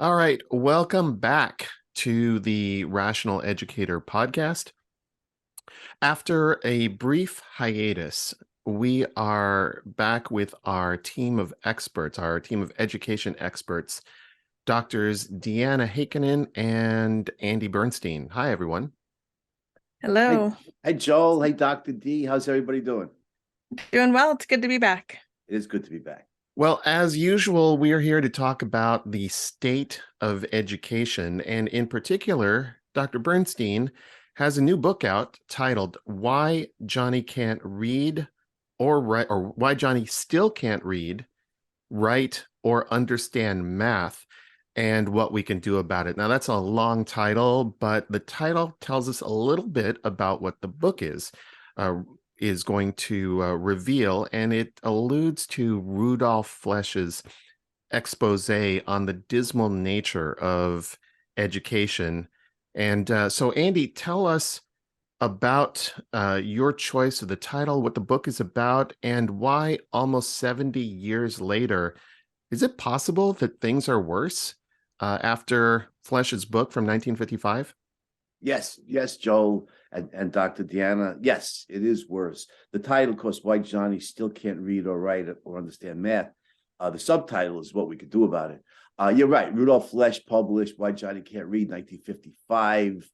All right, welcome back to the Rational Educator podcast. After a brief hiatus, we are back with our team of experts, our team of education experts, Doctors Deanna Heikkinen and Andy Bernstein. Hi, everyone. Hey, Hello. hey, Joel. Hey, Dr. D. How's everybody doing? Doing well. It's good to be back. It is good to be back. Well, as usual, we are here to talk about the state of education. And in particular, Dr. Bernstein has a new book out titled Why Johnny Can't Read or Write, or Why Johnny Still Can't Read, Write, or Understand Math, and What We Can Do About It. Now, that's a long title, but the title tells us a little bit about what the book is going to reveal, and it alludes to Rudolf Flesch's expose on the dismal nature of education. And so, Andy, tell us about your choice of the title, what the book is about, and why almost 70 years later, is it possible that things are worse after Flesch's book from 1955? Yes, Joel and Dr. Deanna. Yes, it is worse. The title, of course, Why Johnny Still Can't Read or Write or Understand Math. The subtitle is What We Could Do About It. You're right. Rudolf Flesch published Why Johnny Can't Read, 1955.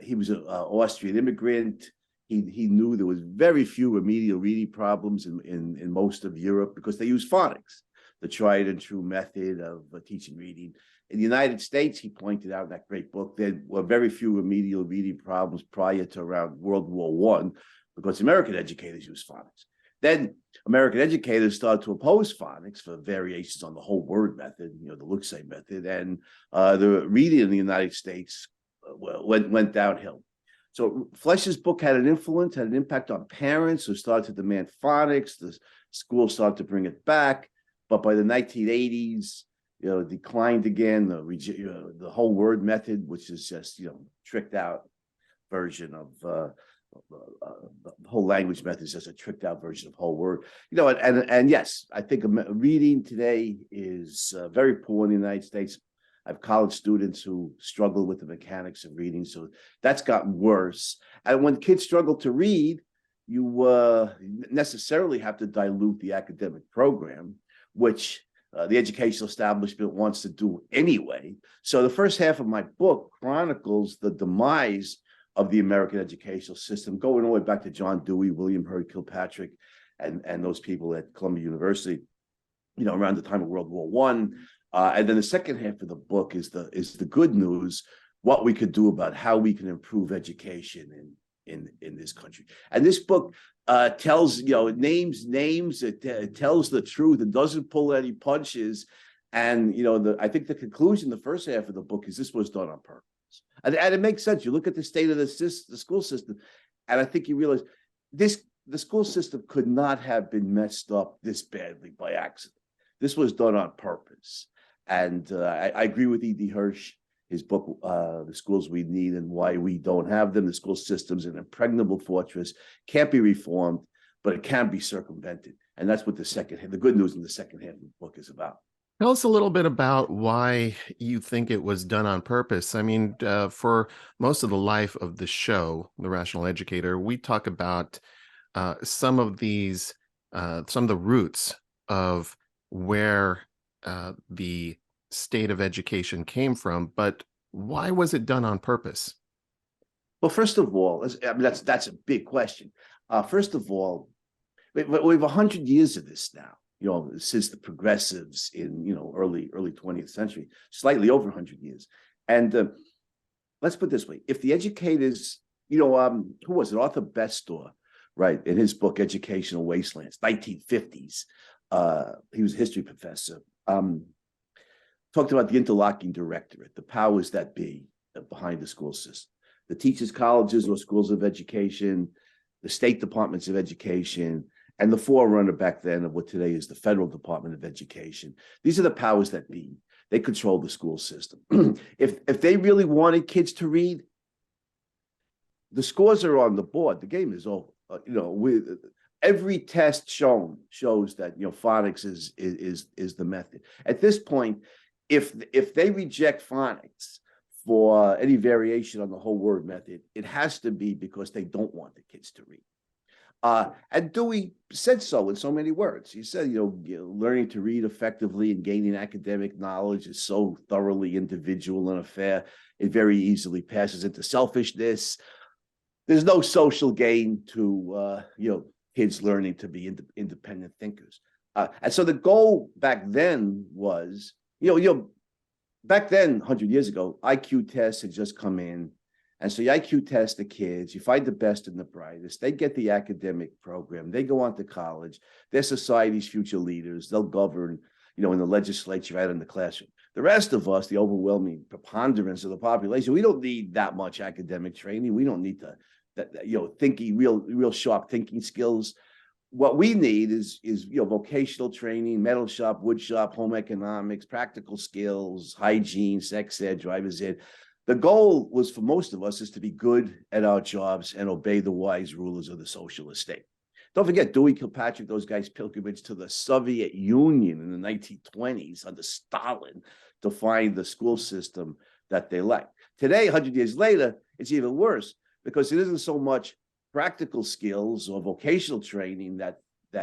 He was an Austrian immigrant. He knew there was very few remedial reading problems in most of Europe because they use phonics, the tried and true method of teaching reading. In the United States, he pointed out in that great book, there were very few remedial reading problems prior to around World War I because American educators used phonics. Then American educators started to oppose phonics for variations on the whole word method, the look-say method, and the reading in the United States went downhill. So Flesch's book had an influence, had an impact on parents who started to demand phonics. The schools started to bring it back, but by the 1980s, declined again. The whole word method, which is just tricked out version of the whole language method is just a tricked out version of whole word. And yes, I think reading today is very poor in the United States. I have college students who struggle with the mechanics of reading, so that's gotten worse. And when kids struggle to read, you necessarily have to dilute the academic program, which the educational establishment wants to do anyway. So the first half of my book chronicles the demise of the American educational system, going all the way back to John Dewey, William Herd Kilpatrick, and those people at Columbia University, around the time of World War I. And then the second half of the book is the good news, what we could do about how we can improve education in this country. And this book tells, names. It tells the truth. It doesn't pull any punches. And I think the conclusion, the first half of the book, is this was done on purpose. And it makes sense. You look at the state of the school system, and I think you realize the school system could not have been messed up this badly by accident. This was done on purpose. And I agree with E.D. Hirsch. His book, The Schools We Need and Why We Don't Have Them. The school system's an impregnable fortress, can't be reformed, but it can be circumvented. And that's what the good news in the second half of the book is about. Tell us a little bit about why you think it was done on purpose. I mean, for most of the life of the show, The Rational Educator, we talk about some of the roots of where the state of education came from, but why was it done on purpose? Well, first of all, that's a big question. First of all, we have 100 years of this now. Since the progressives in early 20th century, slightly over 100 years. And let's put it this way: if the educators, who was it? Arthur Bestor, right, in his book Educational Wastelands, 1950s. He was a history professor. Talked about the interlocking directorate, the powers that be behind the school system, the teachers' colleges or schools of education, the state departments of education, and the forerunner back then of what today is the Federal Department of Education. These are the powers that be. They control the school system. If they really wanted kids to read, the scores are on the board. The game is over. With every test shows that phonics is the method. At this point, if they reject phonics for any variation on the whole word method, it has to be because they don't want the kids to read. And Dewey said so in so many words. He said, learning to read effectively and gaining academic knowledge is so thoroughly individual an affair. It very easily passes into selfishness. There's no social gain to, kids learning to be independent thinkers. And so the goal back then was, back then, 100 years ago, IQ tests had just come in. And so you IQ test the kids, you find the best and the brightest, they get the academic program, they go on to college, they're society's future leaders, they'll govern, in the legislature, right in the classroom. The rest of us, the overwhelming preponderance of the population, we don't need that much academic training. We don't need thinking, real sharp thinking skills. What we need is vocational training, metal shop, wood shop, home economics, practical skills, hygiene, sex ed, driver's ed. The goal was for most of us is to be good at our jobs and obey the wise rulers of the socialist state. Don't forget Dewey Kilpatrick, those guys pilgrimage to the Soviet Union in the 1920s under Stalin to find the school system that they liked. Today, 100 years later, it's even worse because it isn't so much practical skills or vocational training that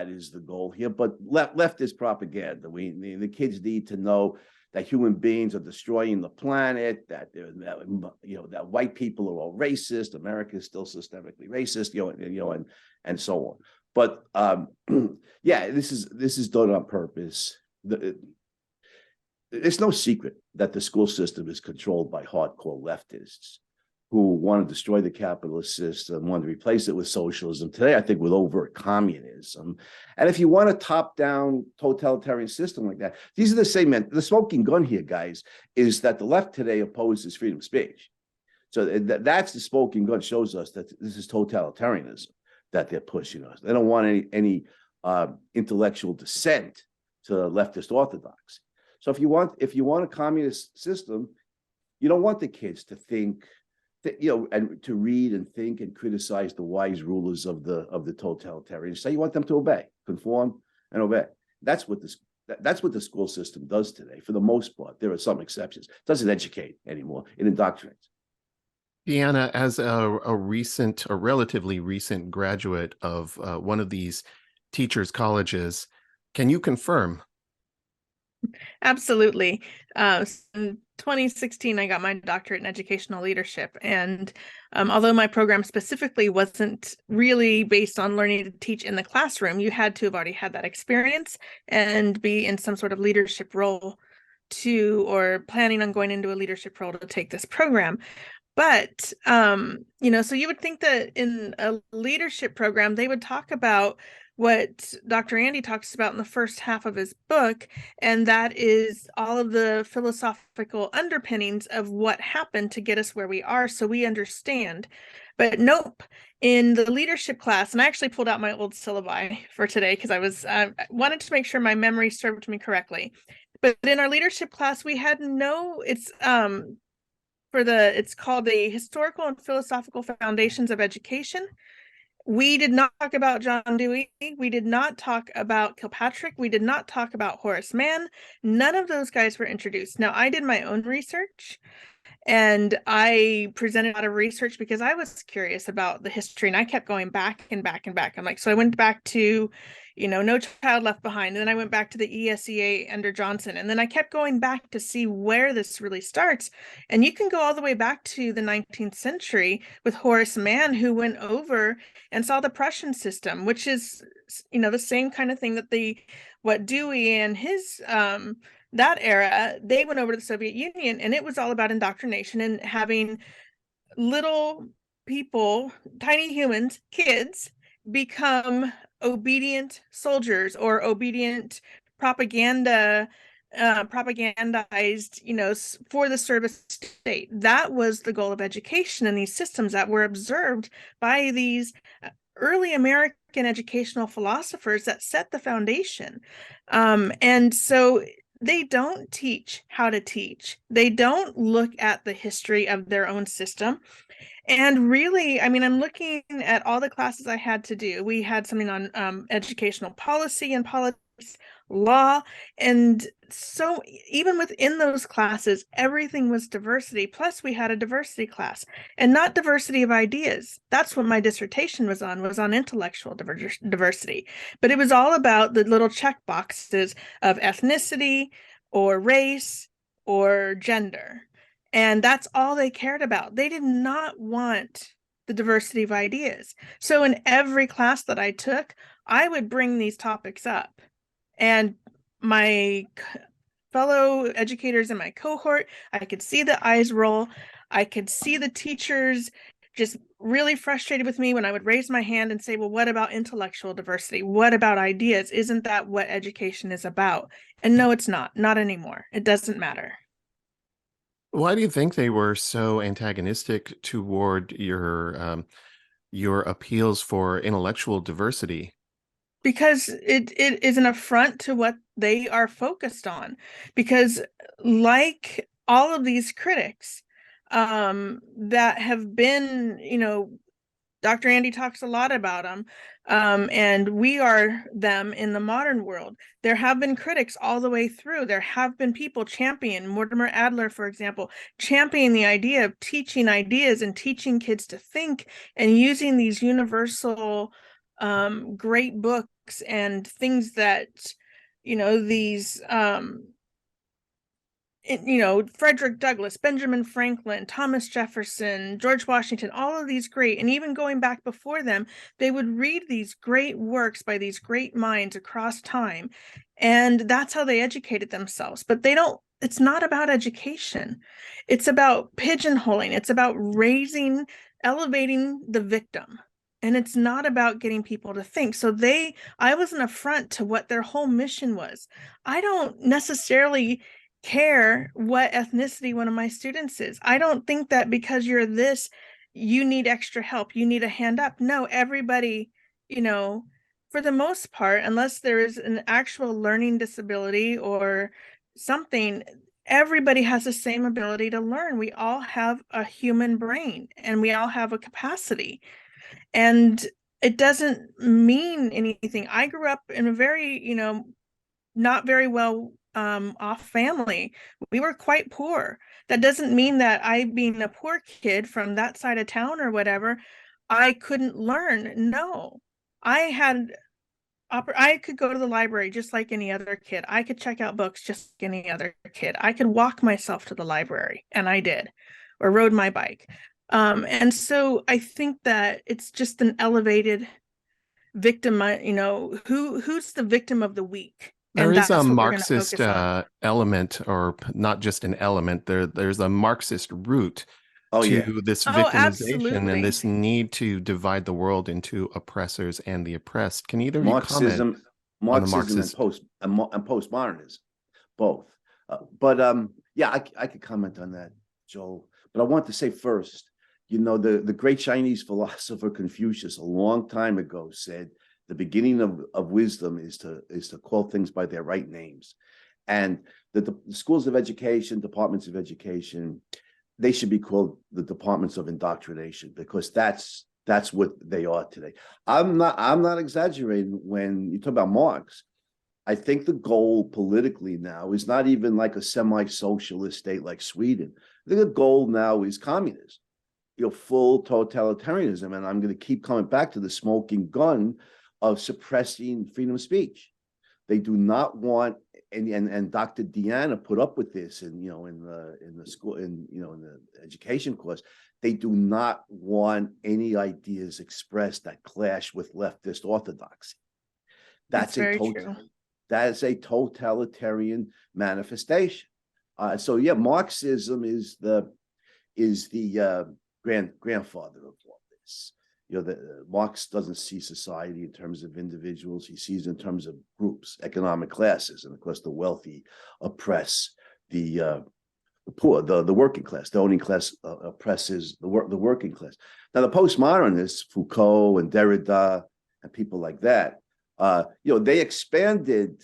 is the goal here, but leftist propaganda. The kids need to know that human beings are destroying the planet, that white people are all racist, America is still systemically racist, and so on. But this is done on purpose. It's no secret that the school system is controlled by hardcore leftists who want to destroy the capitalist system, want to replace it with socialism. Today, I think with overt communism. And if you want a top-down totalitarian system like that, these are the same men. The smoking gun here, guys, is that the left today opposes freedom of speech. So that's the smoking gun, shows us that this is totalitarianism that they're pushing us. They don't want any intellectual dissent to leftist orthodoxy. So if you want a communist system, you don't want the kids to think, and to read and think and criticize the wise rulers of the totalitarian. So you want them to obey, conform, and obey. That's what the school system does today. For the most part, there are some exceptions. It doesn't educate anymore; it indoctrinates. Deanna, as a relatively recent graduate of one of these teachers' colleges, can you confirm? Absolutely. In 2016, I got my doctorate in educational leadership. And although my program specifically wasn't really based on learning to teach in the classroom, you had to have already had that experience and be in some sort of leadership role or planning on going into a leadership role to take this program. But, so you would think that in a leadership program, they would talk about what Dr. Andy talks about in the first half of his book, and that is all of the philosophical underpinnings of what happened to get us where we are, so we understand. But nope, in the leadership class, and I actually pulled out my old syllabi for today because I wanted to make sure my memory served me correctly. But in our leadership class, we had it's called the Historical and Philosophical Foundations of Education. We did not talk about John Dewey. We did not talk about Kilpatrick. We did not talk about Horace Mann. None of those guys were introduced. Now, I did my own research and I presented a lot of research because I was curious about the history, and I kept going back and back and back. So I went back to, No Child Left Behind. And then I went back to the ESEA under Johnson. And then I kept going back to see where this really starts. And you can go all the way back to the 19th century with Horace Mann, who went over and saw the Prussian system, which is, the same kind of thing that what Dewey and his, that era, they went over to the Soviet Union, and it was all about indoctrination and having little people, tiny humans, kids, become obedient soldiers or obedient propagandized, for the service state. That was the goal of education in these systems that were observed by these early American educational philosophers that set the foundation. And so they don't teach how to teach. They don't look at the history of their own system. And really, I'm looking at all the classes I had to do. We had something on educational policy and politics, law. And so even within those classes, everything was diversity. Plus we had a diversity class, and not diversity of ideas. That's what my dissertation was on intellectual diversity. But it was all about the little check boxes of ethnicity or race or gender. And that's all they cared about. They did not want the diversity of ideas. So in every class that I took, I would bring these topics up. And my fellow educators in my cohort, I could see the eyes roll. I could see the teachers just really frustrated with me when I would raise my hand and say, well, what about intellectual diversity? What about ideas? Isn't that what education is about? And no, it's not anymore. It doesn't matter. Why do you think they were so antagonistic toward your appeals for intellectual diversity? Because it is an affront to what they are focused on. Because like all of these critics that have been, Dr. Andy talks a lot about them, and we are them in the modern world. There have been critics all the way through. There have been people champion, Mortimer Adler, for example, championing the idea of teaching ideas and teaching kids to think and using these universal great books and things that, these Frederick Douglass, Benjamin Franklin, Thomas Jefferson, George Washington, all of these great, and even going back before them, they would read these great works by these great minds across time. And that's how they educated themselves. But it's not about education. It's about pigeonholing. It's about elevating the victim. And it's not about getting people to think. So I was an affront to what their whole mission was. I don't necessarily care what ethnicity one of my students is. I don't think that because you're this, you need extra help, you need a hand up. No, everybody, for the most part, unless there is an actual learning disability or something, everybody has the same ability to learn. We all have a human brain and we all have a capacity. And it doesn't mean anything. I grew up in a very, not very well off family. We were quite poor. That doesn't mean that I, being a poor kid from that side of town or whatever, I couldn't learn. No, I could go to the library just like any other kid. I could check out books just like any other kid. I could walk myself to the library, and I did, or rode my bike. And so I think that it's just an elevated victim, who's the victim of the week. There And is a that's what we're going to Marxist focus on. element, or not just an element. There's a Marxist root Oh yeah. to this Oh, victimization and absolutely. this need to divide the world into oppressors and the oppressed. Can either of you comment Marxism, on the Marxism and Marxist? postmodernism, both. But yeah, I could comment on that, Joel. But I want to say first, the great Chinese philosopher Confucius a long time ago said the beginning of wisdom is to call things by their right names, and the schools of education, departments of education, they should be called the departments of indoctrination, because that's what they are today. I'm not exaggerating when you talk about Marx. I think the goal politically now is not even like a semi-socialist state like Sweden. I think the goal now is communism, full totalitarianism. And I'm going to keep coming back to the smoking gun of suppressing freedom of speech. They do not want, and Dr. Deanna put up with this, in the school, in the education course. They do not want any ideas expressed that clash with leftist orthodoxy. That's very true. That is a totalitarian manifestation. So yeah, Marxism is the grandfather of all this. Marx doesn't see society in terms of individuals. He sees it in terms of groups, economic classes, and of course, the wealthy oppress the poor, the working class. The owning class oppresses the working class. Now, the postmodernists, Foucault and Derrida, and people like that, they expanded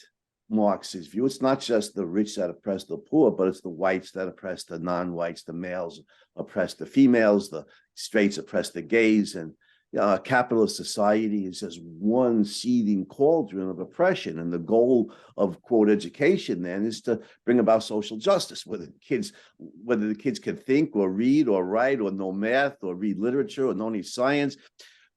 Marx's view. It's not just the rich that oppress the poor, but it's the whites that oppress the non-whites, the males oppress the females, the straights oppress the gays, and capitalist society is just one seething cauldron of oppression. And the goal of, quote, education then is to bring about social justice, whether the kids can think or read or write or know math or read literature or know any science.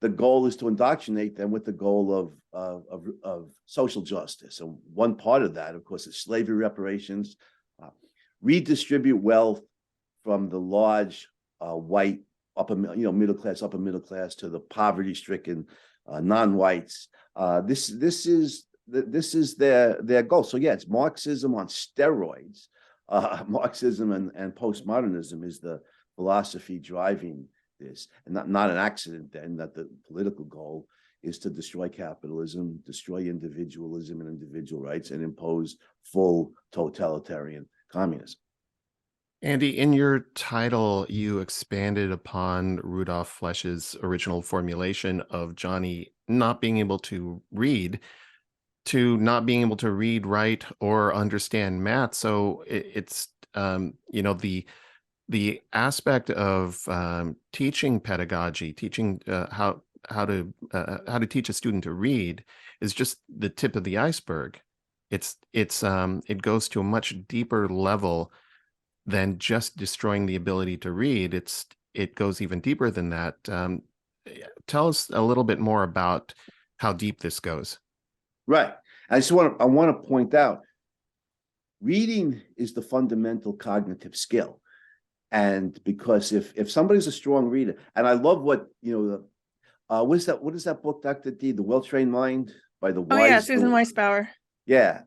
The goal is to indoctrinate them with the goal of social justice. And one part of that, of course, is slavery reparations, redistribute wealth from the large white middle class, upper middle class to the poverty-stricken non-whites. This is their goal. So yeah, it's Marxism on steroids. Marxism and postmodernism is the philosophy driving this, and not an accident then that the political goal is to destroy capitalism, destroy individualism and individual rights, and impose full totalitarian communism. Andy, in your title, you expanded upon Rudolf Flesch's original formulation of Johnny not being able to read to not being able to read, write, or understand math. So it's the aspect of teaching pedagogy, teaching how to teach a student to read is just the tip of the iceberg. It goes to a much deeper level than just destroying the ability to read. It goes even deeper than that. Tell us a little bit more about how deep this goes. Right. I want to point out, reading is the fundamental cognitive skill. And because if somebody's a strong reader, and I love what, what is that book, Dr. D, The Well-Trained Mind by the Wise. Oh yeah, Susan Weisbauer. Yeah.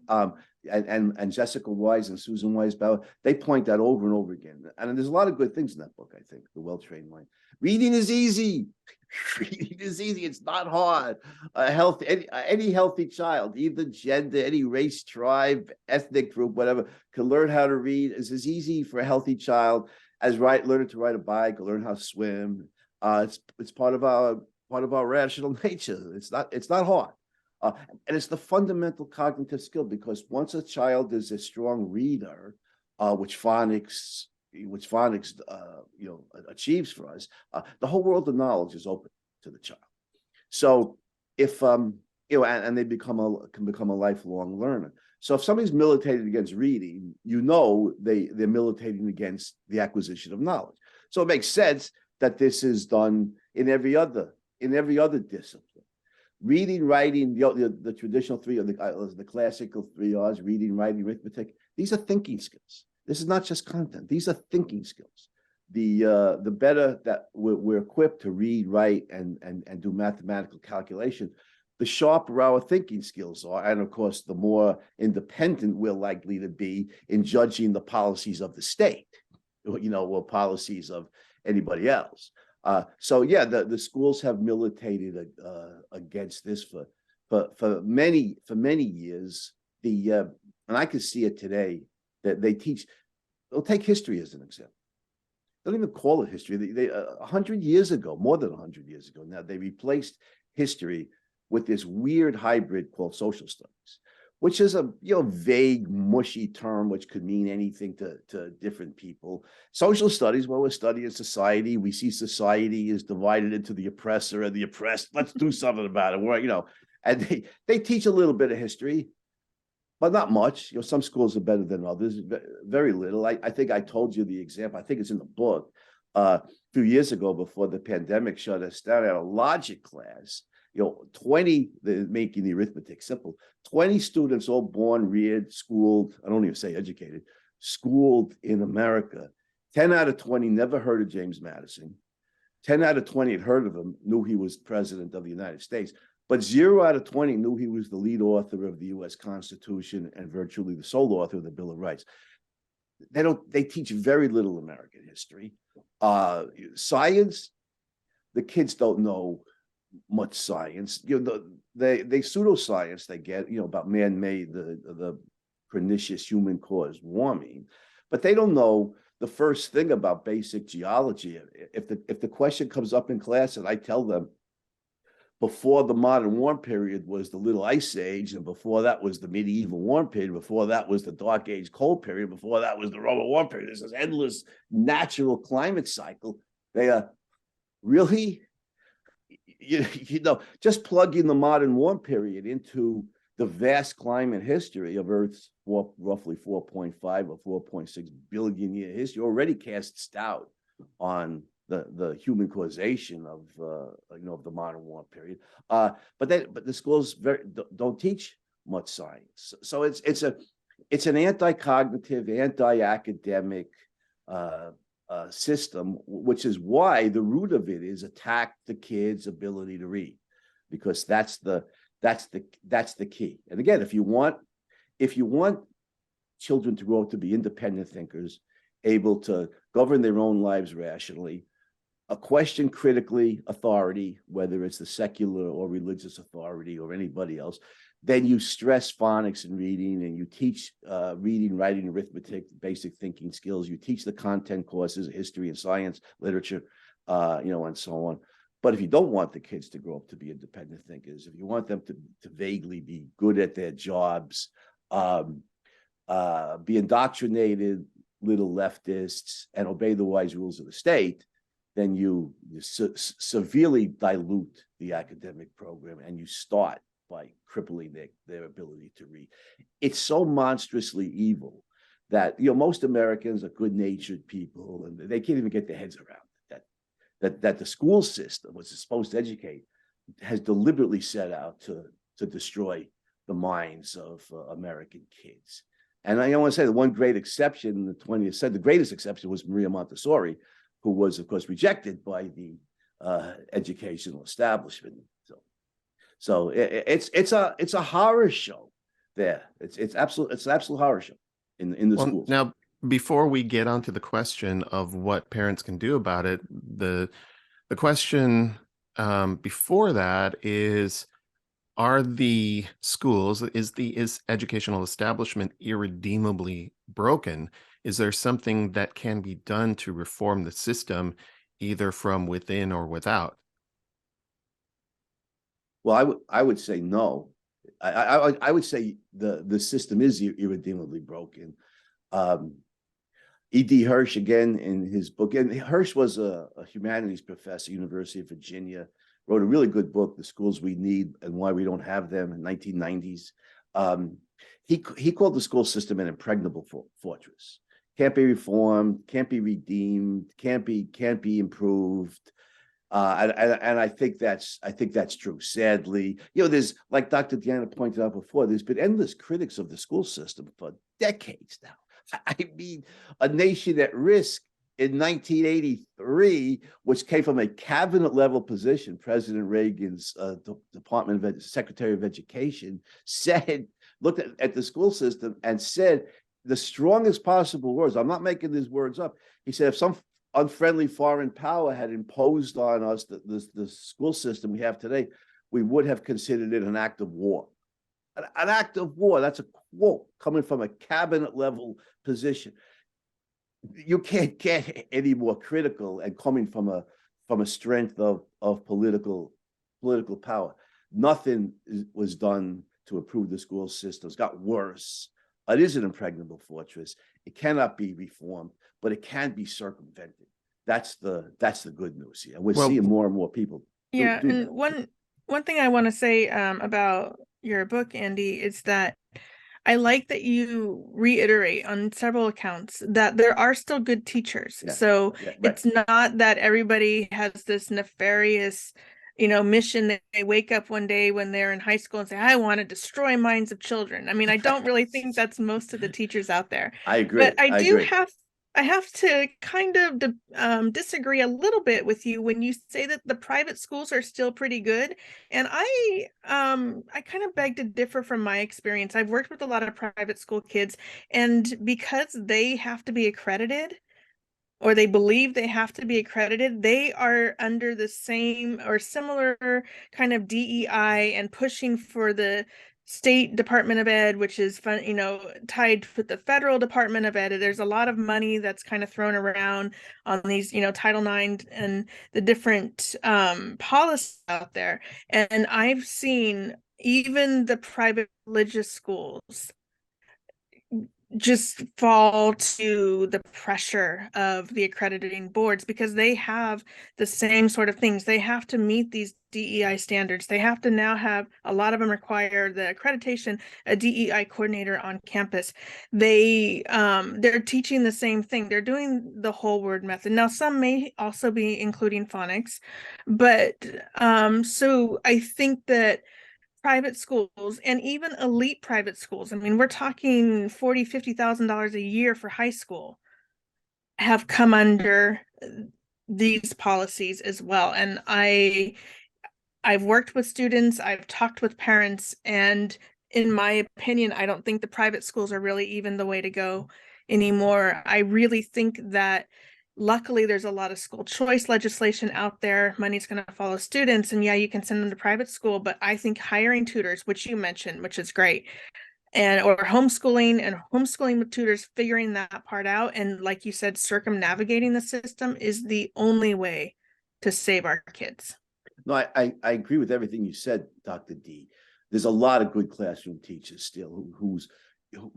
And Jessica Wise and Susan Weisbauer, they point that over and over again. And there's a lot of good things in that book, I think, The Well-Trained Mind. Reading is easy. Reading is easy. It's not hard. Any healthy child, either gender, any race, tribe, ethnic group, whatever, can learn how to read. It's as easy for a healthy child as learning to ride a bike or learn how to swim. It's part of our rational nature. It's not hard. And it's the fundamental cognitive skill, because once a child is a strong reader, which phonics achieves for us, the whole world of knowledge is open to the child. So if and they can become a lifelong learner. So if somebody's militating against reading, they're militating against the acquisition of knowledge. So it makes sense that this is done in every other discipline. Reading, writing, the traditional three, or the classical 3 R's, reading, writing, arithmetic, these are thinking skills. This is not just content. These are thinking skills. The better that we're equipped to read, write, and do mathematical calculation, the sharper our thinking skills are. And of course, the more independent we're likely to be in judging the policies of the state, or policies of anybody else. So yeah, the schools have militated against this for many years. And I can see it today that they'll take history as an example. They don't even call it history. They 100 years ago, more than 100 years ago now, they replaced history with this weird hybrid called social studies, which is a vague, mushy term which could mean anything to different people. Social studies, well, we're studying society. We see society is divided into the oppressor and the oppressed. Let's do something about it. And they teach a little bit of history, but not much. Some schools are better than others. Very little. I think I told you the example. I think it's in the book. A few years ago, before the pandemic shut us down, I had a logic class. 20, making the arithmetic simple, 20 students, all born, reared, schooled, I don't even say educated, schooled in America. 10 out of 20 never heard of James Madison. 10 out of 20 had heard of him, knew he was president of the United States, but 0 out of 20 knew he was the lead author of the US Constitution and virtually the sole author of the Bill of Rights. They teach very little American history. Science, the kids don't know much science. They pseudoscience they get, about man-made, the pernicious human caused warming, but they don't know the first thing about basic geology. If the question comes up in class and I tell them before the modern warm period was the Little Ice Age, and before that was the medieval warm period, before that was the Dark Age cold period, before that was the Roman warm period, there's this endless natural climate cycle, they are really, you know, just plugging the modern warm period into the vast climate history of Earth's roughly 4.5 or 4.6 billion year history already casts doubt on the human causation of of the modern warm period. But the schools don't teach much science, so it's an anti-cognitive, anti-academic system, which is why the root of it is attack the kids' ability to read, because that's the key. And again, if you want children to grow up to be independent thinkers, able to govern their own lives rationally, question critically authority, whether it's the secular or religious authority or anybody else, then you stress phonics and reading, and you teach reading, writing, arithmetic, basic thinking skills. You teach the content courses, history and science, literature, and so on. But if you don't want the kids to grow up to be independent thinkers, if you want them to vaguely be good at their jobs, be indoctrinated little leftists and obey the wise rules of the state, then you severely dilute the academic program, and you start by crippling their ability to read. It's so monstrously evil that most Americans are good-natured people, and they can't even get their heads around that the school system, which is supposed to educate, has deliberately set out to destroy the minds of American kids. And I want to say the one great exception in the 20th century, the greatest exception, was Maria Montessori, who was, of course, rejected by the educational establishment. So it's a horror show there. It's an absolute horror show in the schools. Now, before we get onto the question of what parents can do about it, the question before that is, are the schools, is educational establishment irredeemably broken? Is there something that can be done to reform the system, either from within or without? Well, I would say no. I would say the system is irredeemably broken. E.D. Hirsch, again, in his book, and Hirsch was a humanities professor, University of Virginia, wrote a really good book, The Schools We Need and Why We Don't Have Them, in 1990s. He called the school system an impregnable fortress. Can't be reformed, can't be redeemed, can't be improved. And I think that's true. Sadly, there's, like Dr. Deanna pointed out before, there's been endless critics of the school system for decades now. I mean, a nation at risk in 1983, which came from a cabinet level position, President Reagan's Secretary of Education looked at the school system and said the strongest possible words. I'm not making these words up. He said, if some unfriendly foreign power had imposed on us the school system we have today, we would have considered it an act of war. An act of war. That's a quote coming from a cabinet level position. You can't get any more critical, and coming from a strength of political power. Nothing was done to improve the school system. It's got worse. It is an impregnable fortress. It cannot be reformed, but it can be circumvented. That's the good news here. We're seeing more and more people. Yeah, and one thing I want to say about your book, Andy, is that I like that you reiterate on several accounts that there are still good teachers. Yeah, so right. It's not that everybody has this nefarious, mission that they wake up one day when they're in high school and say, I want to destroy minds of children. I mean, I don't really think that's most of the teachers out there. I agree. But I have to kind of disagree a little bit with you when you say that the private schools are still pretty good. And I kind of beg to differ from my experience. I've worked with a lot of private school kids, and because they have to be accredited, or they believe they have to be accredited, they are under the same or similar kind of DEI and pushing for the state Department of Ed, which is tied with the federal Department of Ed. There's a lot of money that's kind of thrown around on these, Title IX and the different policies out there. And I've seen even the private religious schools just fall to the pressure of the accrediting boards, because they have the same sort of things. They have to meet these DEI standards. They have to now have, a lot of them require the accreditation, a DEI coordinator on campus. They're teaching the same thing. They're doing the whole word method. Now, some may also be including phonics, but so I think that private schools, and even elite private schools, I mean, we're talking $40,000-$50,000 a year for high school, have come under these policies as well. And I've worked with students, I've talked with parents, and in my opinion, I don't think the private schools are really even the way to go anymore. I really think that luckily there's a lot of school choice legislation out there. Money's going to follow students, and yeah, you can send them to private school, but I think hiring tutors, which you mentioned, which is great, and or homeschooling with tutors, figuring that part out, and like you said, circumnavigating the system is the only way to save our kids. No, I agree with everything you said, Dr. D. There's a lot of good classroom teachers still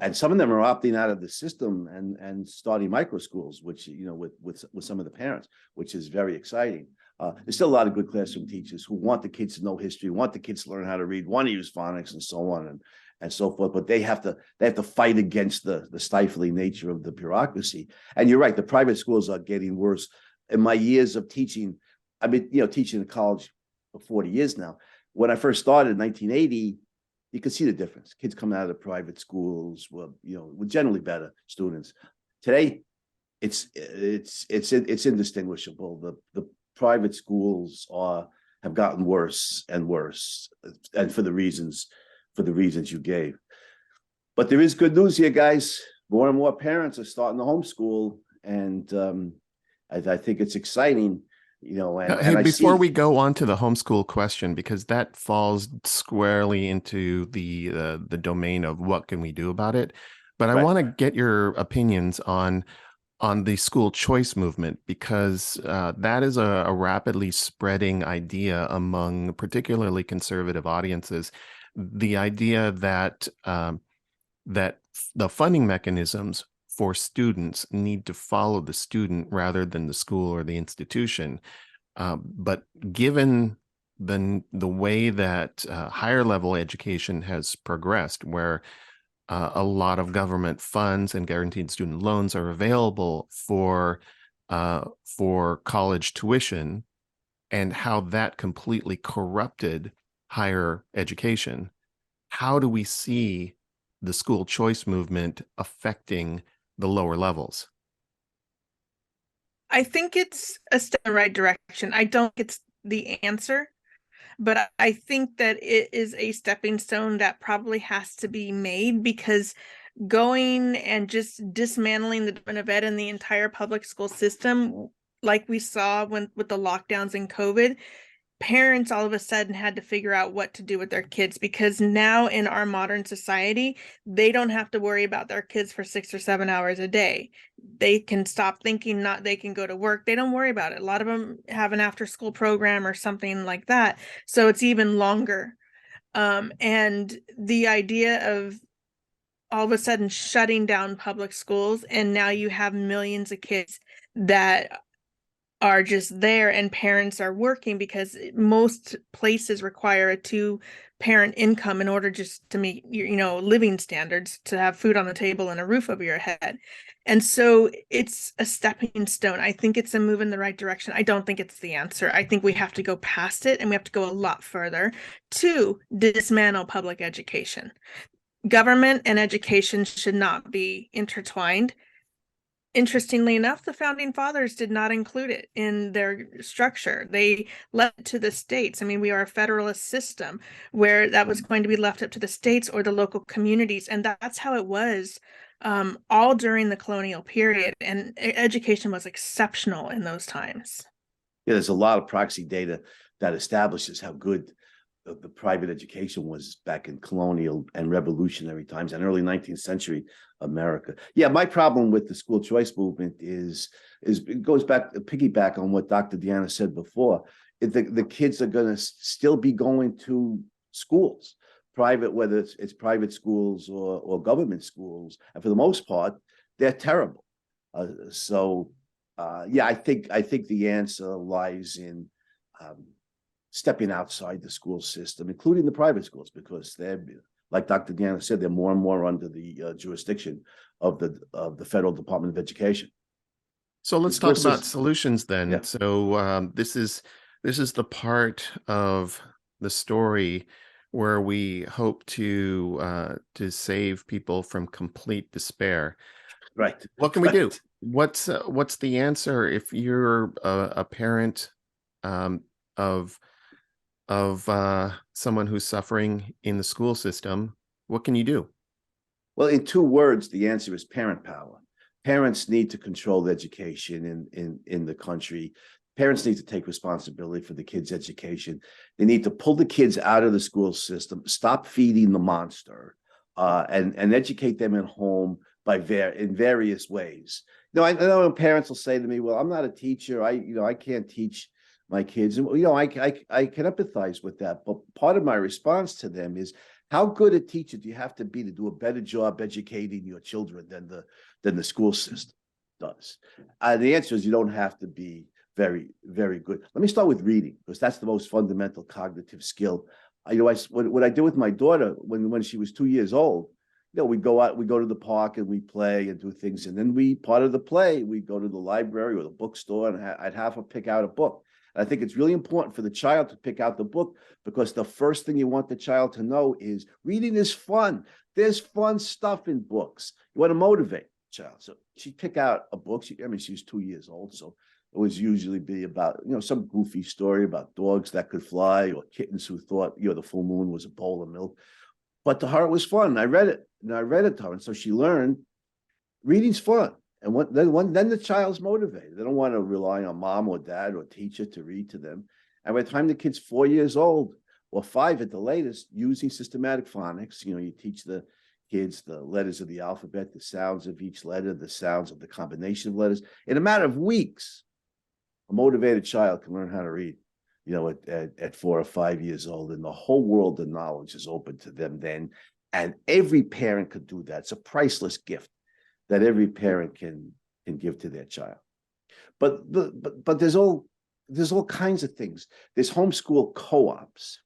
and some of them are opting out of the system and starting micro schools, which, you know, with some of the parents, which is very exciting. There's still a lot of good classroom teachers who want the kids to know history, want the kids to learn how to read, want to use phonics and so on and so forth. But they have to fight against the stifling nature of the bureaucracy. And you're right, the private schools are getting worse. In my years of teaching, I've been, you know, teaching in college for 40 years now. When I first started in 1980, you could see the difference. Kids coming out of the private schools were generally better students. Today, it's indistinguishable. The private schools have gotten worse and worse, and for the reasons you gave. But there is good news here, guys. More and more parents are starting to homeschool, and I think it's exciting. You know, and before we go on to the homeschool question, because that falls squarely into the domain of what can we do about it, but I want to get your opinions on the school choice movement, because that is a rapidly spreading idea among particularly conservative audiences. The idea that that the funding mechanisms for students need to follow the student rather than the school or the institution. But given the way that higher level education has progressed, where a lot of government funds and guaranteed student loans are available for college tuition, and how that completely corrupted higher education, how do we see the school choice movement affecting the lower levels? I think it's a step in the right direction. I don't think it's the answer, but I think that it is a stepping stone that probably has to be made, because going and just dismantling the Department of Ed and the entire public school system, like we saw with the lockdowns and COVID, parents all of a sudden had to figure out what to do with their kids, because now in our modern society, they don't have to worry about their kids for 6 or 7 hours a day. They can stop thinking, not they can go to work. They don't worry about it. A lot of them have an after school program or something like that. So it's even longer. And the idea of all of a sudden shutting down public schools, and now you have millions of kids that are just there, and parents are working, because most places require a 2-parent income in order just to meet your living standards, to have food on the table and a roof over your head. And so it's a stepping stone. I think it's a move in the right direction. I don't think it's the answer. I think we have to go past it, and we have to go a lot further to dismantle public education. Government and education should not be intertwined. Interestingly enough, the founding fathers did not include it in their structure. They left it to the states. I mean, we are a federalist system where that was going to be left up to the states or the local communities. And that's how it was all during the colonial period. And education was exceptional in those times. Yeah, there's a lot of proxy data that establishes how good the private education was back in colonial and revolutionary times and early 19th century America. Yeah, my problem with the school choice movement is it goes back, piggyback on what Dr. Deanna said before. The kids are going to still be going to schools. private, whether it's private schools or government schools, and for the most part, they're terrible. Yeah, I think the answer lies in stepping outside the school system, including the private schools, because they're, like Dr. Deanna said, they're more and more under the jurisdiction of the Federal Department of Education. So let's talk about solutions then. Yeah. So this is the part of the story where we hope to save people from complete despair. Right. What can we do? What's the answer if you're a parent of someone who's suffering in the school system? What can you do? Well, in 2 words, the answer is parent power. Parents need to control education in the country. Parents need to take responsibility for the kids' education. They need to pull the kids out of the school system, stop feeding the monster, and educate them at home in various ways. I know parents will say to me, "Well, I'm not a teacher. I can't teach my kids." And I can empathize with that. But part of my response to them is, how good a teacher do you have to be to do a better job educating your children than the school system does? The answer is you don't have to be very, very good. Let me start with reading, because that's the most fundamental cognitive skill. What I did with my daughter when she was 2 years old, we go out, we go to the park and we play and do things. And then part of the play, we go to the library or the bookstore, and I'd have her pick out a book. I think it's really important for the child to pick out the book, because the first thing you want the child to know is reading is fun. There's fun stuff in books. You want to motivate the child. So she'd pick out a book. She was 2 years old, so it was usually be about, some goofy story about dogs that could fly or kittens who thought, the full moon was a bowl of milk. But to her, it was fun. I read it to her. And so she learned reading's fun. And then the child's motivated. They don't want to rely on mom or dad or teacher to read to them. And by the time the kid's 4 years old, or 5 at the latest, using systematic phonics, you teach the kids the letters of the alphabet, the sounds of each letter, the sounds of the combination of letters. In a matter of weeks, a motivated child can learn how to read, at 4 or 5 years old, and the whole world of knowledge is open to them then. And every parent could do that. It's a priceless gift that every parent can give to their child. But there's all kinds of things. There's homeschool co-ops,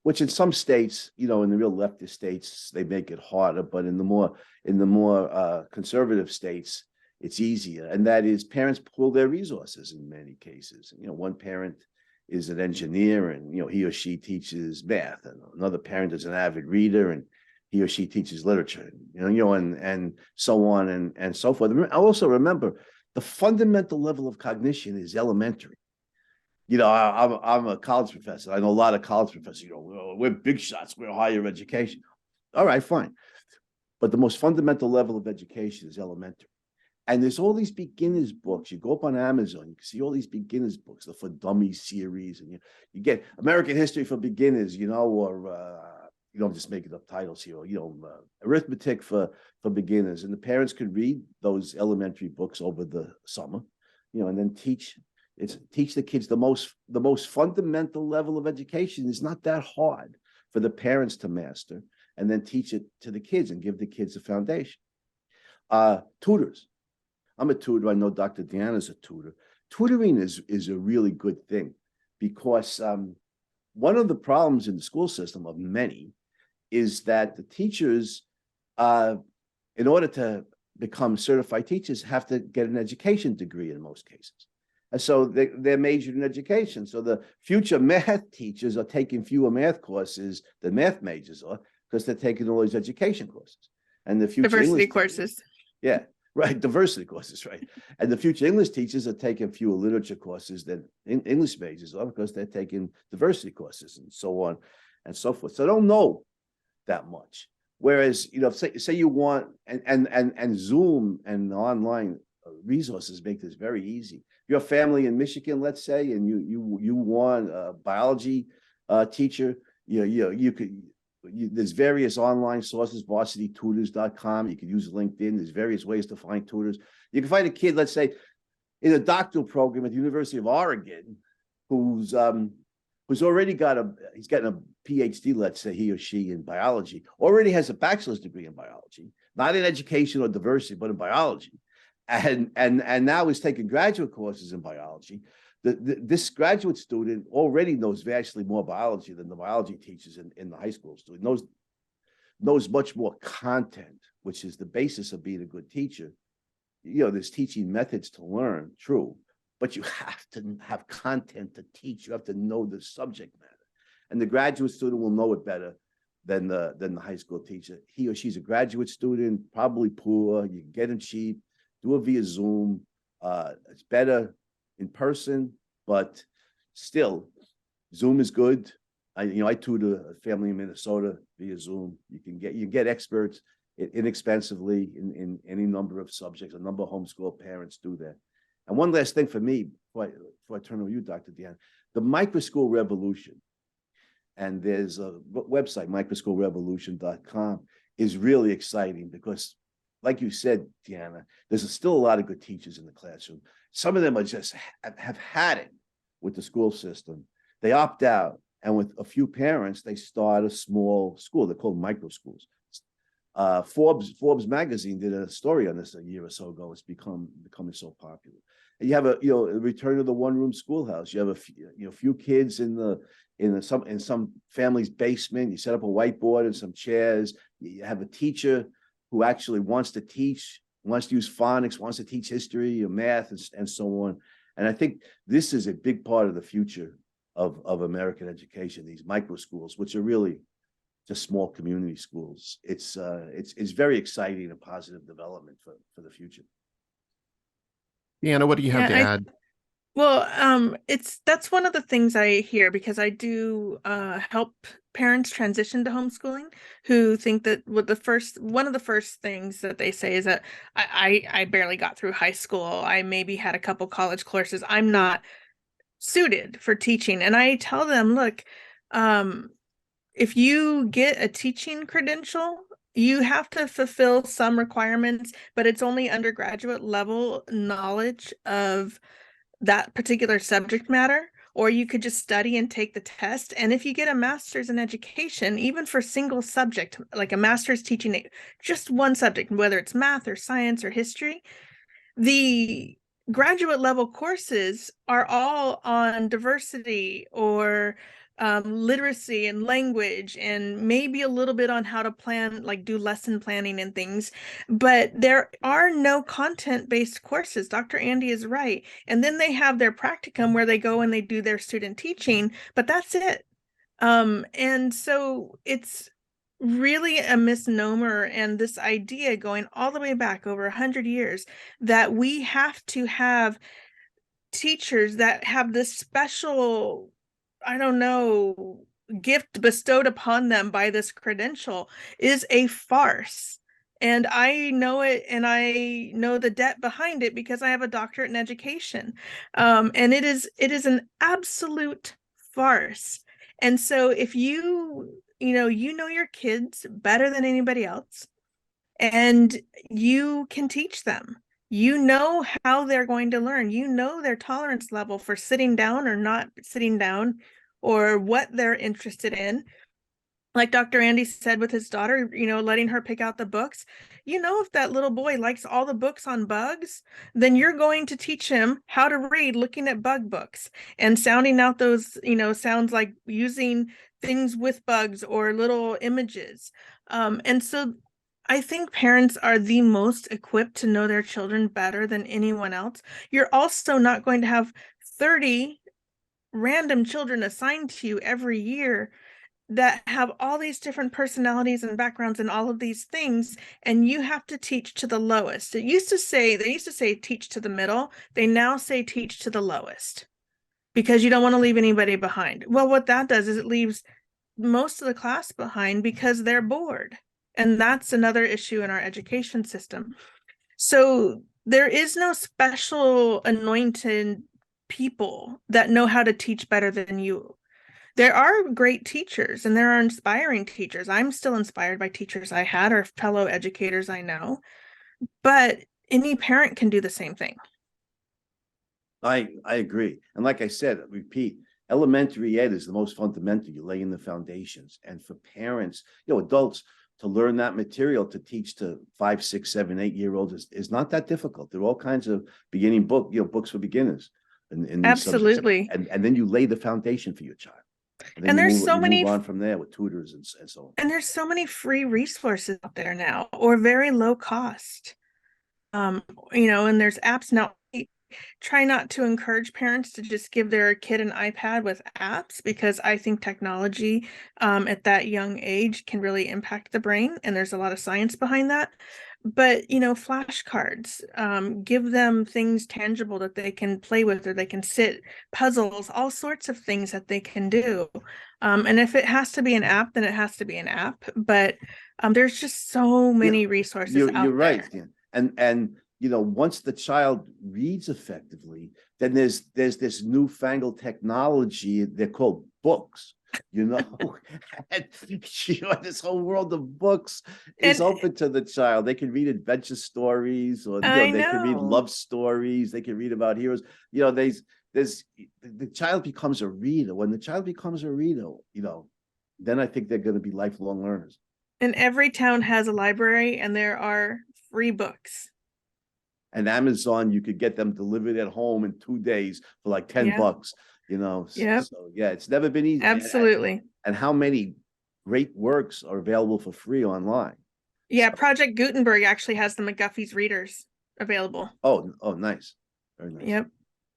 which in some states, in the real leftist states, they make it harder. But in the more conservative states, it's easier. And that is, parents pool their resources in many cases. One parent is an engineer, and he or she teaches math, and another parent is an avid reader, and he or she teaches literature, and so on and so forth. I also remember the fundamental level of cognition is elementary. I'm a college professor. I know a lot of college professors. We're big shots. We're higher education. All right, fine. But the most fundamental level of education is elementary. And there's all these beginners books. You go up on Amazon, you can see all these beginners books, the For Dummies series, and you get American History for Beginners, or I'm just making up titles here, Arithmetic for Beginners. And the parents could read those elementary books over the summer, and then teach the kids the most fundamental level of education. Is not that hard for the parents to master, and then teach it to the kids and give the kids a foundation. Tutors. I'm a tutor. I know Dr. Deanna's a tutor. Tutoring is a really good thing, because one of the problems in the school system, of many, is that the teachers, in order to become certified teachers, have to get an education degree in most cases. And so they're majored in education. So the future math teachers are taking fewer math courses than math majors are, because they're taking all these education courses. And the future diversity English courses. Teachers, yeah. Right, diversity courses, right. And the future English teachers are taking fewer literature courses than English majors are, because they're taking diversity courses and so on and so forth. So they don't know that much. Whereas, say you want, and Zoom and online resources make this very easy. You're a family in Michigan, let's say, and you want a biology teacher, you could. There's various online sources, varsitytutors.com. You can use LinkedIn. There's various ways to find tutors. You can find a kid, let's say, in a doctoral program at the University of Oregon, who's who's already he's getting a PhD, let's say he or she in biology, already has a bachelor's degree in biology, not in education or diversity, but in biology. And now he's taking graduate courses in biology. This graduate student already knows vastly more biology than the biology teachers in the high school student, knows much more content, which is the basis of being a good teacher. There's teaching methods to learn, true, but you have to have content to teach. You have to know the subject matter. And the graduate student will know it better than the high school teacher. He or she's a graduate student, probably poor. You can get them cheap, do it via Zoom. It's better in person, but still, Zoom is good. I tutor a family in Minnesota via Zoom. You get experts inexpensively in any number of subjects. A number of homeschool parents do that. And one last thing for me, before I turn over to you, Dr. Deanna, the microschool revolution, and there's a website, microschoolrevolution.com, is really exciting because, like you said, Deanna, there's still a lot of good teachers in the classroom. Some of them are just have had it with the school system. They opt out, and with a few parents, they start a small school. They're called micro schools. Forbes magazine did a story on this a year or so ago. It's becoming so popular. And you have a return to the one-room schoolhouse. You have a few kids in some family's basement. You set up a whiteboard and some chairs. You have a teacher who actually wants to teach, wants to use phonics, wants to teach history or math and so on. And I think this is a big part of the future of American education. These micro schools, which are really just small community schools. It's very exciting and positive development for the future. Deanna, what do you have to add? Well, that's one of the things I hear, because I do help parents transition to homeschooling who think that one of the first things that they say is that I barely got through high school. I maybe had a couple college courses. I'm not suited for teaching. And I tell them, look, if you get a teaching credential, you have to fulfill some requirements, but it's only undergraduate level knowledge of that particular subject matter, or you could just study and take the test. And if you get a master's in education, even for single subject, like a master's teaching just one subject, whether it's math or science or history, the graduate level courses are all on diversity or literacy and language, and maybe a little bit on how to plan, like do lesson planning and things. But there are no content-based courses. Dr. Andy is right. And then they have their practicum where they go and they do their student teaching, but that's it. And so it's really a misnomer, and this idea going all the way back over 100 years that we have to have teachers that have this special, I don't know, gift bestowed upon them by this credential is a farce. And I know it, and I know the debt behind it because I have a doctorate in education. And it is an absolute farce. And so if you know your kids better than anybody else, and you can teach them. You know how they're going to learn. You know their tolerance level for sitting down or not sitting down, or what they're interested in. Like Dr. Andy said with his daughter, letting her pick out the books. If that little boy likes all the books on bugs, then you're going to teach him how to read looking at bug books and sounding out those, sounds, like using things with bugs or little images. And so I think parents are the most equipped to know their children better than anyone else. You're also not going to have 30 random children assigned to you every year that have all these different personalities and backgrounds and all of these things, and you have to teach to the lowest. They used to say teach to the middle. They now say teach to the lowest, because you don't want to leave anybody behind. Well, what that does is it leaves most of the class behind because they're bored. And that's another issue in our education system. So there is no special anointed people that know how to teach better than you. There are great teachers and there are inspiring teachers. I'm still inspired by teachers I had or fellow educators I know, but any parent can do the same thing. I agree. And like I said, repeat, elementary ed is the most fundamental. You're laying the foundations. And for parents, adults, to learn that material to teach to 5, 6, 7, 8-year-olds is not that difficult. There are all kinds of beginning books for beginners in these subjects. Absolutely. And then you lay the foundation for your child. And then And there's you move many on from there with tutors and so on. and there's so many free resources out there now, or very low cost. And there's apps now. Try not to encourage parents to just give their kid an iPad with apps, because I think technology at that young age can really impact the brain, and there's a lot of science behind that. But flashcards, give them things tangible that they can play with, or they can sit, puzzles, all sorts of things that they can do. And if it has to be an app, then it has to be an app. But there's just so many resources out You're right, there. and once the child reads effectively, then there's this newfangled technology. They're called books, and, this whole world of books is open to the child. They can read adventure stories, or they can read love stories. They can read about heroes. The child becomes a reader. When the child becomes a reader, then I think they're going to be lifelong learners. And every town has a library, and there are free books. And Amazon, you could get them delivered at home in 2 days for like $10. Yep. So yeah, it's never been easy. Absolutely. And how many great works are available for free online? Yeah, Project Gutenberg actually has the McGuffey's readers available. Oh, nice. Very nice. Yep.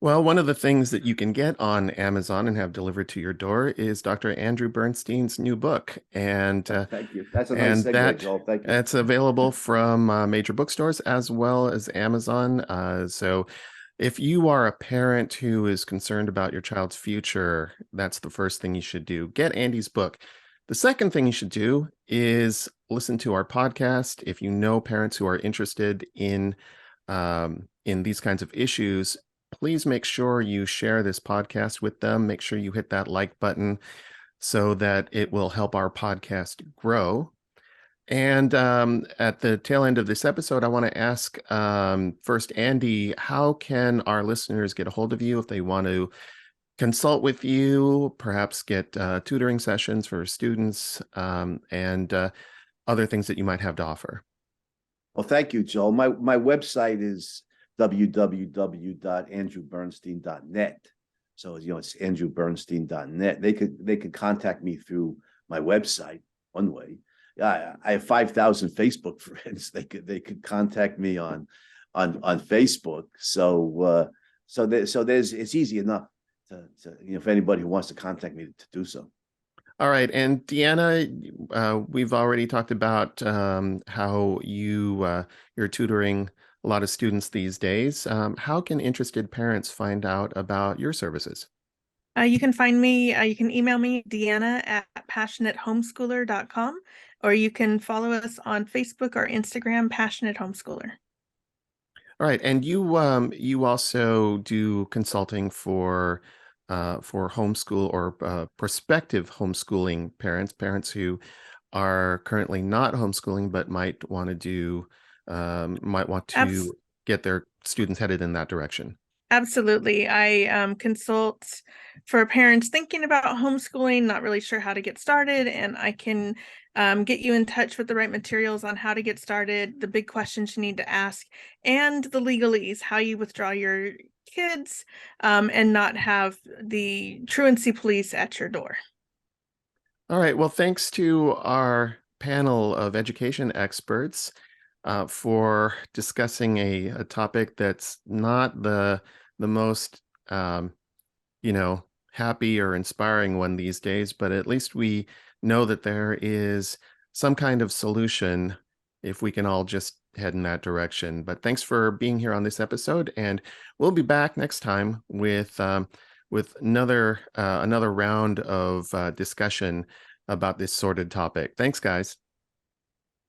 Well, one of the things that you can get on Amazon and have delivered to your door is Dr. Andrew Bernstein's new book. And thank you. That's a nice segue, Joel. Thank you. It's available from major bookstores as well as Amazon. So if you are a parent who is concerned about your child's future, that's the first thing you should do. Get Andy's book. The second thing you should do is listen to our podcast. If you know parents who are interested in these kinds of issues, please make sure you share this podcast with them. Make sure you hit that like button so that it will help our podcast grow. And at the tail end of this episode, I want to ask first, Andy, how can our listeners get a hold of you if they want to consult with you, perhaps get tutoring sessions for students, and other things that you might have to offer? Well, thank you, Joel. My website is www.andrewbernstein.net. So it's andrewbernstein.net. They could contact me through my website one way. I have 5,000 Facebook friends. They could contact me on Facebook. So it's easy enough to for anybody who wants to contact me to do so. All right. And Deanna, we've already talked about how you're tutoring a lot of students these days. How can interested parents find out about your services? You can find me, you can email me, Deanna at passionatehomeschooler.com, or you can follow us on Facebook or Instagram, Passionate Homeschooler. All right. And you also do consulting for homeschool or prospective homeschooling parents who are currently not homeschooling but might want to get their students headed in that direction. Absolutely. I consult for parents thinking about homeschooling, not really sure how to get started, and I can get you in touch with the right materials on how to get started, the big questions you need to ask, and the legalese, how you withdraw your kids and not have the truancy police at your door. All right. Well, thanks to our panel of education experts for discussing a topic that's not the most happy or inspiring one these days, but at least we know that there is some kind of solution if we can all just head in that direction. But thanks for being here on this episode, and we'll be back next time with another round of discussion about this sordid topic. Thanks, guys.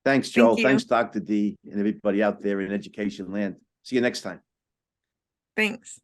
Thanks, Joel. Thanks, Dr. D, and everybody out there in education land. See you next time. Thanks.